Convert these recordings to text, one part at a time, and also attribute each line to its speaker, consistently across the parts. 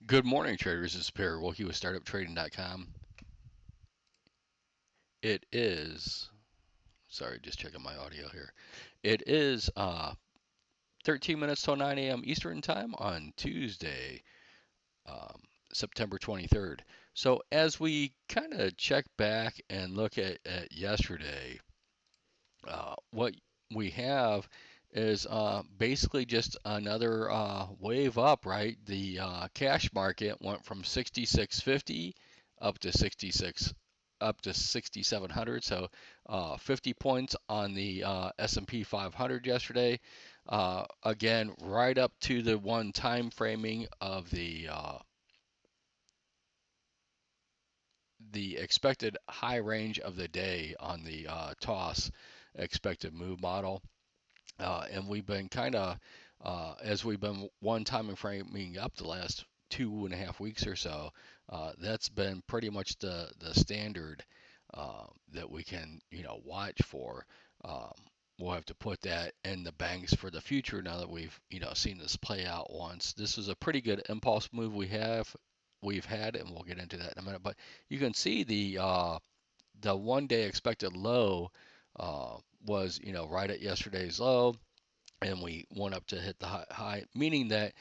Speaker 1: Good morning, traders. This is Perry Wilkie with StartupTrading.com. It is, sorry, just checking my audio here. It is 13 minutes till 9 a.m. Eastern Time on Tuesday, um, September 23rd. So, as we kind of check back and look at yesterday, what we have is basically just another wave up, right? The cash market went from 6650 up to 6700, so 50 points on the S&P 500 yesterday. Again, right up to the one time framing of the expected high range of the day on the TOS expected move model. And we've been kind of, as we've been one time and framing up the last 2.5 weeks or so, that's been pretty much the standard that we can, watch for. Um, we'll have to put that in the banks for the future now that we've, seen this play out once. This is a pretty good impulse move we've had, and we'll get into that in a minute. But you can see the 1 day expected low uh, was right at yesterday's low, and we went up to hit the high, meaning that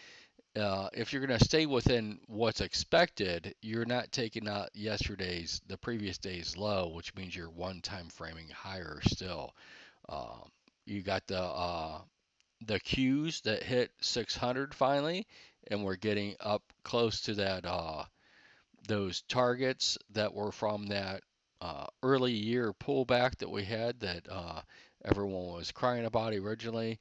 Speaker 1: if you're going to stay within what's expected, you're not taking out the previous day's low, which means you're one time framing higher still. Um, you got the Qs that hit 600 finally, and we're getting up close to that those targets that were from that early year pullback that we had that everyone was crying about originally.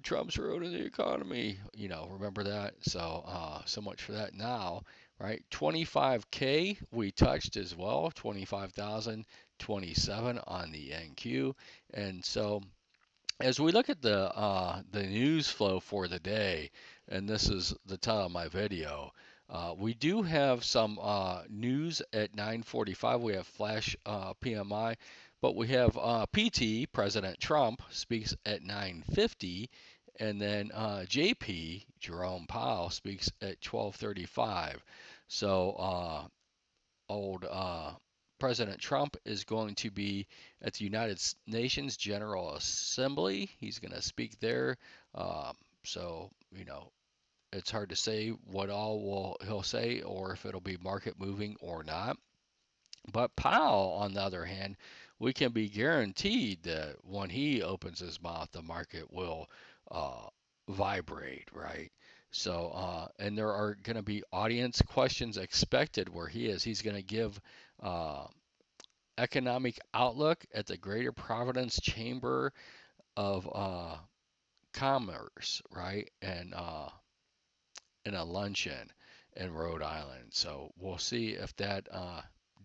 Speaker 1: Trump's ruining the economy. Remember that? So much for that now, right? 25K we touched as well, 25,027 on the NQ. And so as we look at the news flow for the day, and this is the title of my video, we do have some news at 9:45. We have flash PMI, but we have PT President Trump speaks at 9:50, and then JP Jerome Powell speaks at 12:35. So old President Trump is going to be at the United Nations General Assembly. He's going to speak there. So, it's hard to say what all he'll say or if it'll be market moving or not. But Powell, on the other hand, we can be guaranteed that when he opens his mouth, the market will uh, vibrate, right? So, and there are going to be audience questions expected where he is. He's going to give uh, economic outlook at the Greater Providence Chamber of Commerce, right? And in a luncheon in Rhode Island. So we'll see if that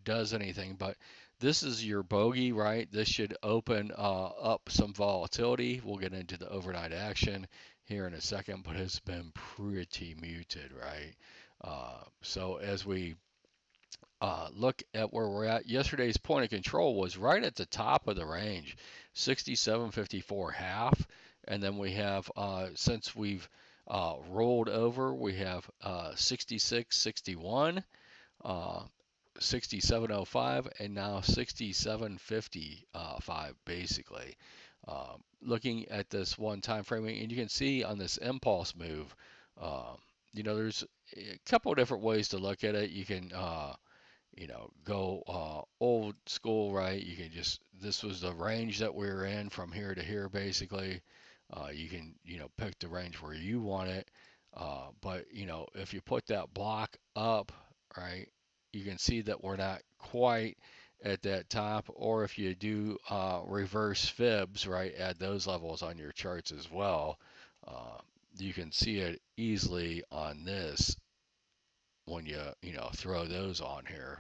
Speaker 1: does anything. But this is your bogey, right? This should open up some volatility. We'll get into the overnight action here in a second, but it's been pretty muted, right? So as we look at where we're at, yesterday's point of control was right at the top of the range, 67.54 half. And then we have, since we've rolled over, we have 66.61, uh, 67.05, and now 67.55 basically. Looking at this one time framing, and you can see on this impulse move, uh, there's a couple of different ways to look at it. You can go old school, right? You can just, this was the range that we were in from here to here, basically. You can, pick the range where you want it. But, if you put that block up, right, you can see that we're not quite at that top. Or if you do reverse fibs, right, add those levels on your charts as well. Uh, you can see it easily on this when you throw those on here.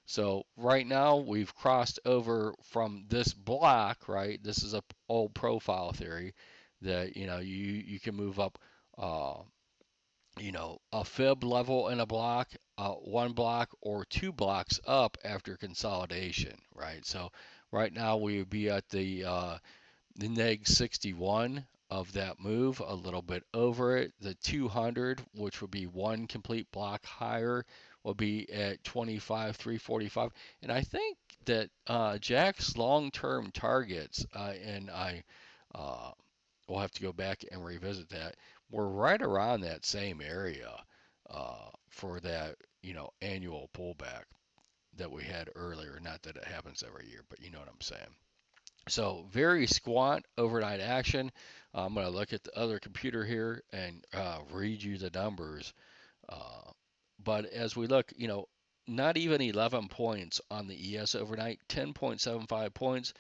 Speaker 1: So right now we've crossed over from this block, right? This is a old profile theory that you can move up, uh, a fib level in a block, one block or two blocks up after consolidation, right? So right now we would be at the neg 61. of that move, a little bit over it. The 200, which would be one complete block higher, will be at 25,345. And I think that Jack's long-term targets, and I uh, will have to go back and revisit that, were right around that same area for that, annual pullback that we had earlier. Not that it happens every year, but you know what I'm saying. So very squat overnight action. I'm going to look at the other computer here and read you the numbers. Uh, but as we look, not even 11 points on the ES overnight, 10.75 points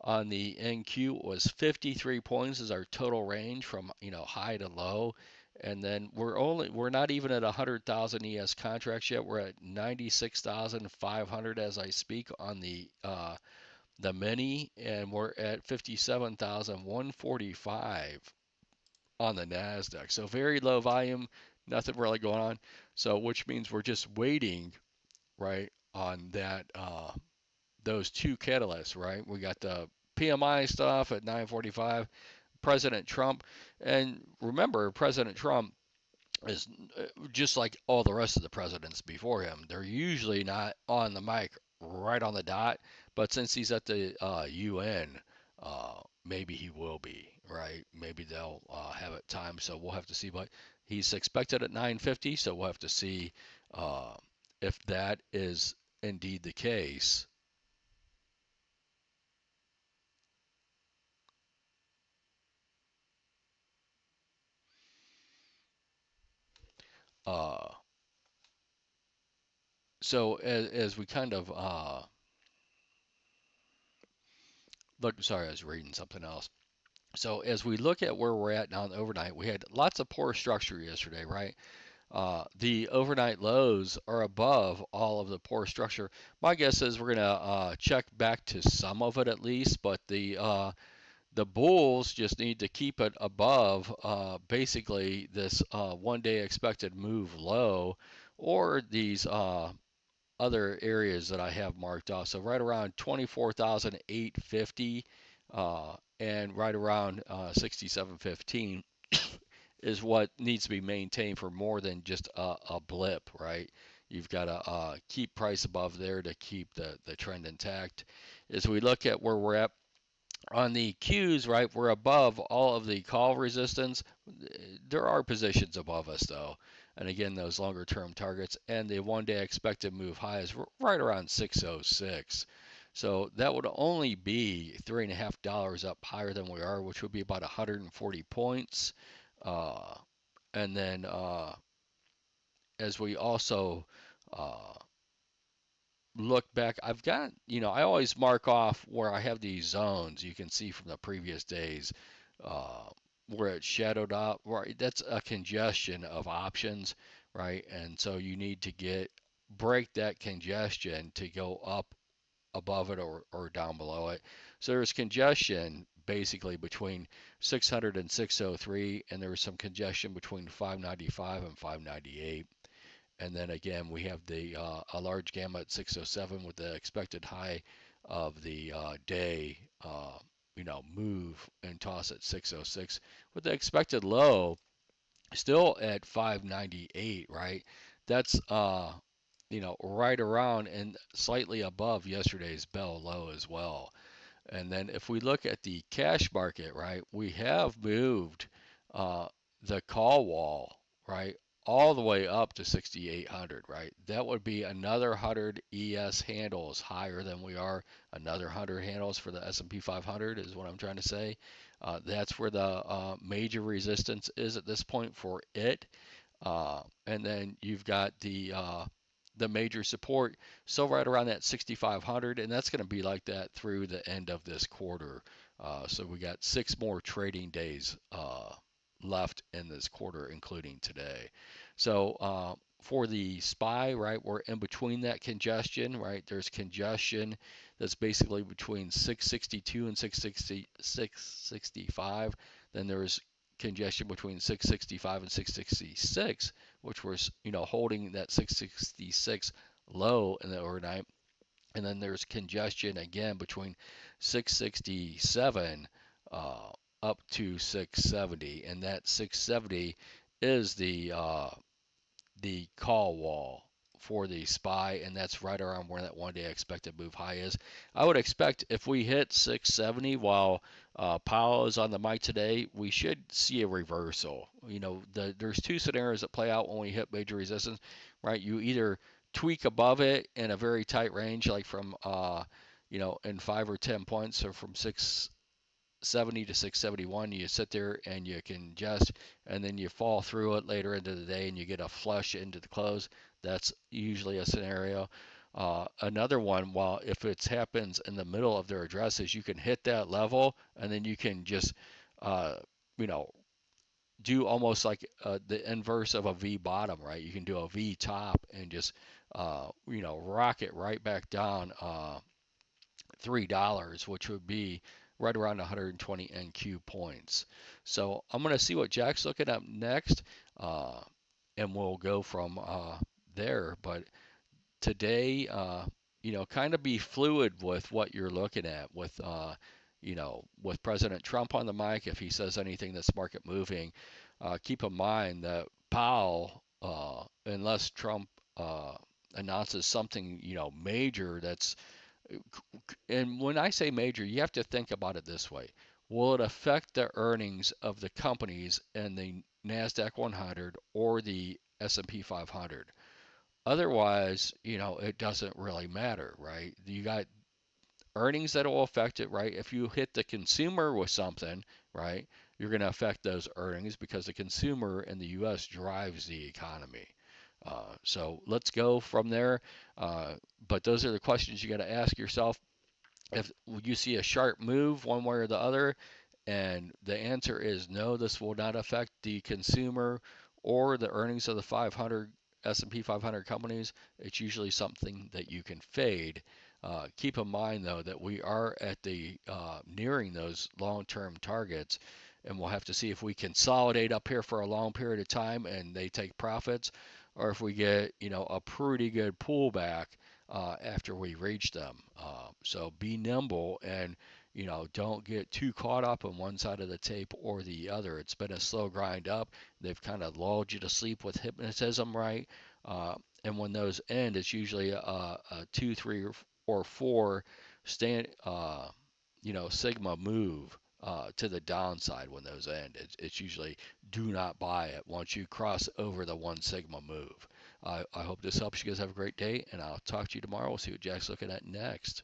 Speaker 1: on the NQ was 53 points is our total range from high to low. And then we're not even at 100,000 ES contracts yet. We're at 96,500 as I speak on the mini, and we're at 57,145 on the Nasdaq. So very low volume, nothing really going on. So which means we're just waiting, right, on that those two catalysts, right? We got the PMI stuff at 9:45, President Trump, and remember President Trump is just like all the rest of the presidents before him. They're usually not on the mic right on the dot, but since he's at the UN, maybe he will be, right? Maybe they'll have it timed, so we'll have to see. But he's expected at 9:50, so we'll have to see uh, if that is indeed the case. Uh, so as we kind of look, sorry, I was reading something else. So as we look at where we're at now in the overnight, we had lots of poor structure yesterday, right? The overnight lows are above all of the poor structure. My guess is we're gonna check back to some of it at least, but the bulls just need to keep it above basically this one-day expected move low, or these other areas that I have marked off. So right around 24,850 and right around 6715 is what needs to be maintained for more than just a blip, right? You've got to keep price above there to keep the trend intact. As we look at where we're at on the Qs, right, we're above all of the call resistance. There are positions above us though. And again, those longer term targets and the 1 day expected move high is right around 606. So that would only be $3.50 up higher than we are, which would be about 140 points. Uh, and then as we also uh, look back, I've got, I always mark off where I have these zones you can see from the previous days uh, where it's shadowed out. Right, that's a congestion of options, right? And so you need to break that congestion to go up above it or down below it. So there's congestion basically between 600 and 603, and there was some congestion between 595 and 598. And then again, we have the a large gamma at 607 with the expected high of the day, move and toss at 606 with the expected low still at 598, right? That's right around and slightly above yesterday's bell low as well. And then if we look at the cash market, right, we have moved uh, the call wall, right, all the way up to 6,800, right? That would be another 100 ES handles higher than we are. Another 100 handles for the S&P 500 is what I'm trying to say. That's where the major resistance is at this point for it. And then you've got the major support still right around that 6,500, and that's going to be like that through the end of this quarter. So we got 6 more trading days left in this quarter, including today. So for the SPY, right, we're in between that congestion, right? There's congestion that's basically between 662 and 665. Then there's congestion between 665 and 666, which was holding that 666 low in the overnight. And then there's congestion again between 667 uh, up to 670, and that 670 is the call wall for the SPY, and that's right around where that one-day expected move high is. I would expect if we hit 670 while Powell is on the mic today, we should see a reversal. There's two scenarios that play out when we hit major resistance, right? You either tweak above it in a very tight range, like from in 5 or 10 points, or from 670 to 671, you sit there and you can just, and then you fall through it later into the day and you get a flush into the close. That's usually a scenario. Another one, well, if it happens in the middle of their addresses, you can hit that level and then you can just, uh, you know, do almost like the inverse of a V bottom, right? You can do a V top and just, rock it right back down. $3, which would be right around 120 NQ points. So I'm going to see what Jack's looking at next, uh, and we'll go from there. But today, kind of be fluid with what you're looking at with President Trump on the mic. If he says anything that's market moving, keep in mind that Powell, unless Trump announces something, major that's and when I say major, you have to think about it this way. Will it affect the earnings of the companies in the NASDAQ 100 or the S&P 500? Otherwise, it doesn't really matter, right? You got earnings that will affect it, right? If you hit the consumer with something, right, you're going to affect those earnings because the consumer in the U.S. drives the economy. So let's go from there. But those are the questions you got to ask yourself. If you see a sharp move one way or the other, and the answer is no, this will not affect the consumer or the earnings of the 500 S&P 500 companies, it's usually something that you can fade. Keep in mind though that we are at the nearing those long-term targets, and we'll have to see if we consolidate up here for a long period of time and they take profits, or if we get a pretty good pullback after we reach them. So be nimble and don't get too caught up on one side of the tape or the other. It's been a slow grind up. They've kind of lulled you to sleep with hypnotism, right? And when those end, it's usually a 2, 3, or 4 stand, sigma move. To the downside when those end. It's usually do not buy it once you cross over the 1 sigma move. I hope this helps you guys have a great day, and I'll talk to you tomorrow. We'll see what Jack's looking at next.